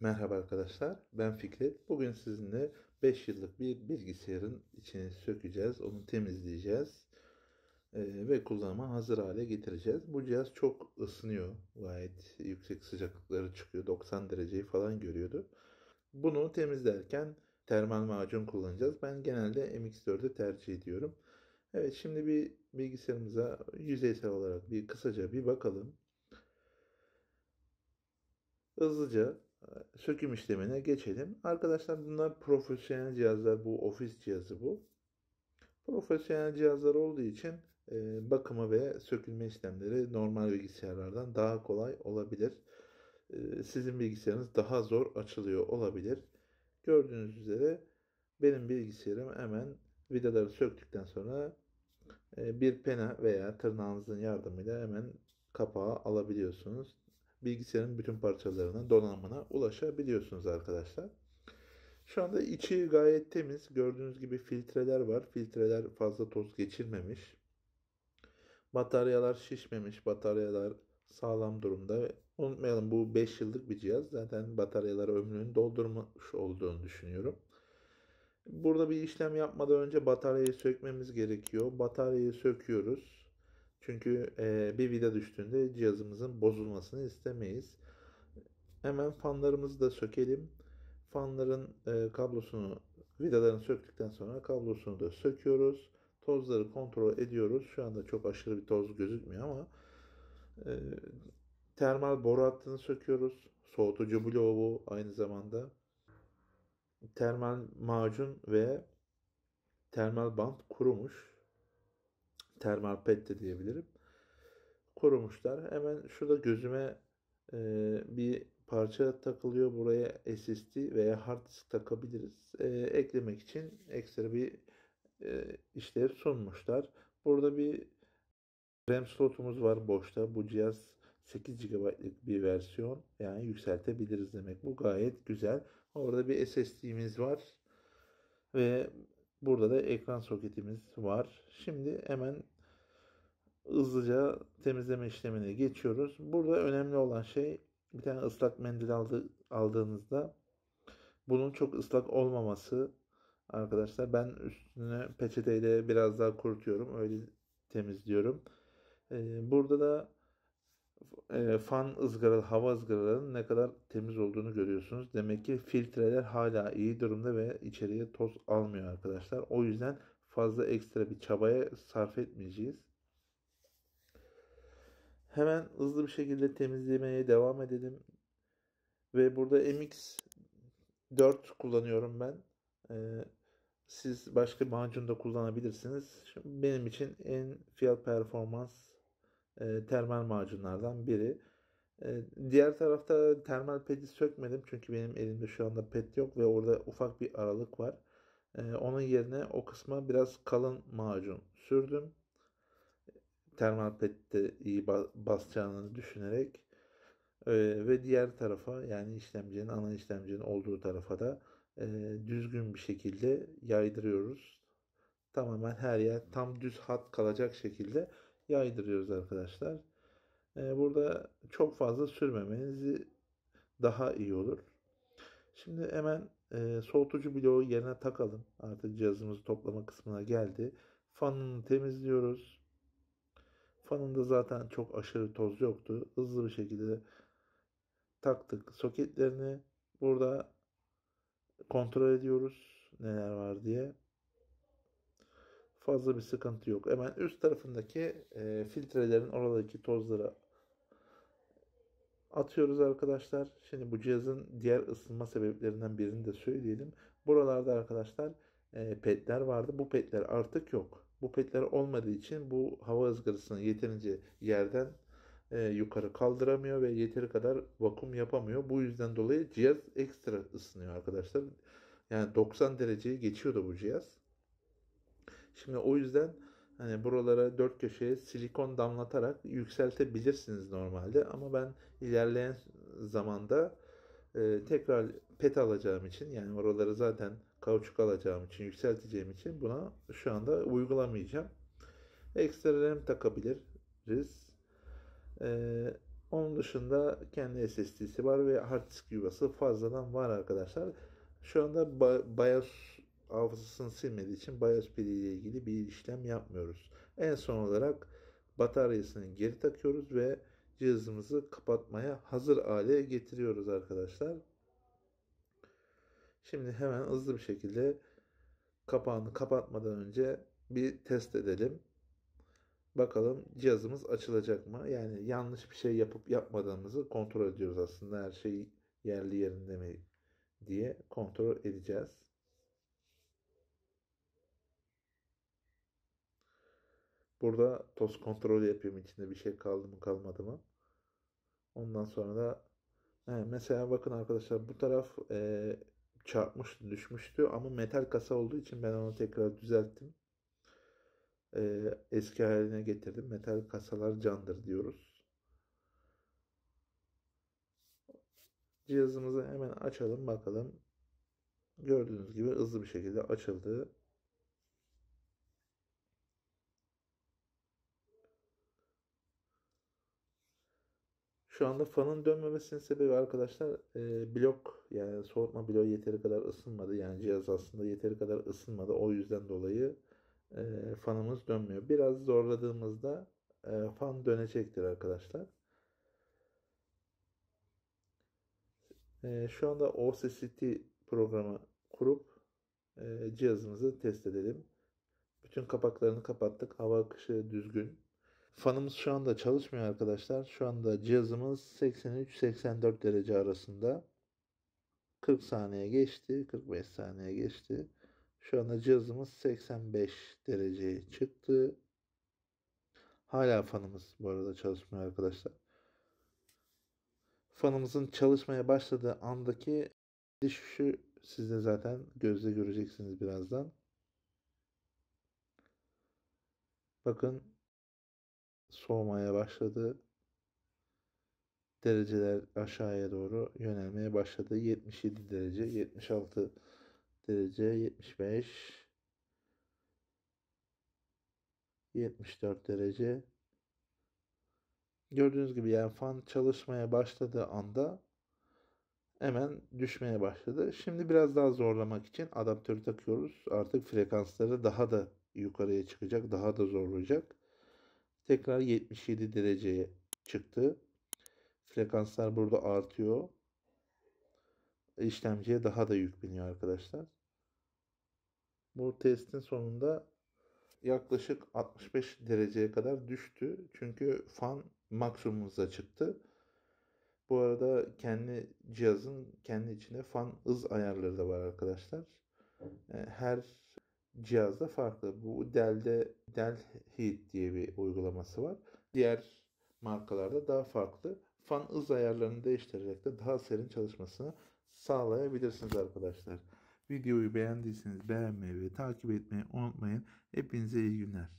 Merhaba arkadaşlar, ben Fikret. Bugün sizinle 5 yıllık bir bilgisayarın içini sökeceğiz, onu temizleyeceğiz ve kullanıma hazır hale getireceğiz. Bu cihaz çok ısınıyor, gayet yüksek sıcaklıkları çıkıyor, 90 dereceyi falan görüyordu. Bunu temizlerken termal macun kullanacağız. Ben genelde MX4'ü tercih ediyorum. Evet, şimdi bir bilgisayarımıza yüzeysel olarak kısaca bir bakalım. Hızlıca söküm işlemine geçelim. Arkadaşlar bunlar profesyonel cihazlar. Bu ofis cihazı bu. Profesyonel cihazlar olduğu için bakımı ve sökülme işlemleri normal bilgisayarlardan daha kolay olabilir. Sizin bilgisayarınız daha zor açılıyor olabilir. Gördüğünüz üzere benim bilgisayarım hemen vidaları söktükten sonra bir pena veya tırnağınızın yardımıyla hemen kapağı alabiliyorsunuz. Bilgisayarın bütün parçalarına, donanımına ulaşabiliyorsunuz arkadaşlar. Şu anda içi gayet temiz. Gördüğünüz gibi filtreler var. Filtreler fazla toz geçirmemiş. Bataryalar şişmemiş. Bataryalar sağlam durumda. Unutmayalım, bu 5 yıllık bir cihaz. Zaten bataryalar ömrünü doldurmuş olduğunu düşünüyorum. Burada bir işlem yapmadan önce bataryayı sökmemiz gerekiyor. Bataryayı söküyoruz. Çünkü bir vida düştüğünde cihazımızın bozulmasını istemeyiz. Hemen fanlarımızı da sökelim. Fanların kablosunu, vidalarını söktükten sonra kablosunu da söküyoruz. Tozları kontrol ediyoruz. Şu anda çok aşırı bir toz gözükmüyor ama e, termal boru hattını söküyoruz. Soğutucu bloğu bu aynı zamanda. Termal macun ve termal bant kurumuş. Termal pet de diyebilirim. Kurumuşlar. Hemen şurada gözüme bir parça takılıyor. Buraya SSD veya hard disk takabiliriz. Eklemek için ekstra bir işlev sunmuşlar. Burada bir RAM slotumuz var boşta. Bu cihaz 8 GB'lık bir versiyon. Yani yükseltebiliriz demek. Bu gayet güzel. Orada bir SSD'miz var. Ve burada da ekran soketimiz var. Şimdi hemen hızlıca temizleme işlemine geçiyoruz. Burada önemli olan şey, bir tane ıslak mendil aldığınızda bunun çok ıslak olmaması arkadaşlar. Ben üstüne peçeteyle biraz daha kurutuyorum. Öyle temizliyorum. Burada da fan ızgaralı, hava ızgaralarının ne kadar temiz olduğunu görüyorsunuz. Demek ki filtreler hala iyi durumda ve içeriye toz almıyor arkadaşlar. O yüzden fazla ekstra bir çabaya sarf etmeyeceğiz. Hemen hızlı bir şekilde temizlemeye devam edelim. Ve burada MX4 kullanıyorum ben. Siz başka macun da kullanabilirsiniz. Şimdi benim için en fiyat performans termal macunlardan biri. Diğer tarafta termal pedi sökmedim. Çünkü benim elimde şu anda pet yok ve orada ufak bir aralık var. Onun yerine o kısma biraz kalın macun sürdüm. Termal pette iyi basacağını düşünerek. Ve diğer tarafa, yani ana işlemcinin olduğu tarafa da düzgün bir şekilde yaydırıyoruz. Tamamen her yer tam düz hat kalacak şekilde yaydırıyoruz arkadaşlar. Burada çok fazla sürmemeniz daha iyi olur. Şimdi hemen soğutucu bloğu yerine takalım. Artık cihazımız toplama kısmına geldi. Fanını temizliyoruz. Fanında zaten çok aşırı toz yoktu. Hızlı bir şekilde taktık soketlerini. Burada kontrol ediyoruz neler var diye. Fazla bir sıkıntı yok. Hemen üst tarafındaki filtrelerin oradaki tozları atıyoruz arkadaşlar. Şimdi bu cihazın diğer ısınma sebeplerinden birini de söyleyelim. Buralarda arkadaşlar petler vardı. Bu petler artık yok. Bu petler olmadığı için bu hava ızgarasını yeterince yerden yukarı kaldıramıyor ve yeteri kadar vakum yapamıyor. Bu yüzden dolayı cihaz ekstra ısınıyor arkadaşlar. Yani 90 dereceyi geçiyordu bu cihaz. Şimdi o yüzden hani buralara dört köşeye silikon damlatarak yükseltebilirsiniz normalde, ama ben ilerleyen zamanda tekrar pet alacağım için, yani oraları zaten kauçuk alacağım için, yükselteceğim için buna şu anda uygulamayacağım. Ekstra RAM takabiliriz. Onun dışında kendi SSD'si var ve hard disk yuvası fazladan var arkadaşlar. Şu anda BIOS hafızasını silmediği için BIOS pili ile ilgili bir işlem yapmıyoruz. En son olarak bataryasını geri takıyoruz ve cihazımızı kapatmaya hazır hale getiriyoruz arkadaşlar. Şimdi hemen hızlı bir şekilde kapağını kapatmadan önce bir test edelim. Bakalım cihazımız açılacak mı? Yani yanlış bir şey yapıp yapmadığımızı kontrol ediyoruz aslında. Her şey yerli yerinde mi diye kontrol edeceğiz. Burada toz kontrolü yapıyorum. İçinde bir şey kaldı mı kalmadı mı? Ondan sonra da mesela bakın arkadaşlar, bu taraf çarpmıştı, düşmüştü ama metal kasa olduğu için ben onu tekrar düzelttim. Eski haline getirdim. Metal kasalar candır diyoruz. Cihazımızı hemen açalım bakalım. Gördüğünüz gibi hızlı bir şekilde açıldı. Şu anda fanın dönmemesinin sebebi arkadaşlar blok, yani soğutma bloğu yeteri kadar ısınmadı. Yani cihaz aslında yeteri kadar ısınmadı. O yüzden dolayı fanımız dönmüyor. Biraz zorladığımızda fan dönecektir arkadaşlar. Şu anda OCCT programı kurup cihazımızı test edelim. Bütün kapaklarını kapattık. Hava akışı düzgün. Fanımız şu anda çalışmıyor arkadaşlar. Şu anda cihazımız 83-84 derece arasında. 40 saniye geçti. 45 saniye geçti. Şu anda cihazımız 85 dereceye çıktı. Hala fanımız bu arada çalışmıyor arkadaşlar. Fanımızın çalışmaya başladığı andaki düşüşü siz de zaten gözle göreceksiniz birazdan. Bakın, soğumaya başladı. Dereceler aşağıya doğru yönelmeye başladı. 77 derece, 76 derece, 75, 74 derece. Gördüğünüz gibi yani fan çalışmaya başladığı anda hemen düşmeye başladı. Şimdi biraz daha zorlamak için adaptörü takıyoruz. Artık frekansları daha da yukarıya çıkacak, daha da zorlayacak. Tekrar 77 dereceye çıktı. Frekanslar burada artıyor. İşlemciye daha da yük biniyor arkadaşlar. Bu testin sonunda yaklaşık 65 dereceye kadar düştü. Çünkü fan maksimumuza çıktı. Bu arada kendi cihazın kendi içinde fan hız ayarları da var arkadaşlar. Her cihazda farklı. Bu Dell'de Dell Heat diye bir uygulaması var. Diğer markalarda daha farklı. Fan hız ayarlarını değiştirerek de daha serin çalışmasını sağlayabilirsiniz arkadaşlar. Videoyu beğendiyseniz beğenmeyi ve takip etmeyi unutmayın. Hepinize iyi günler.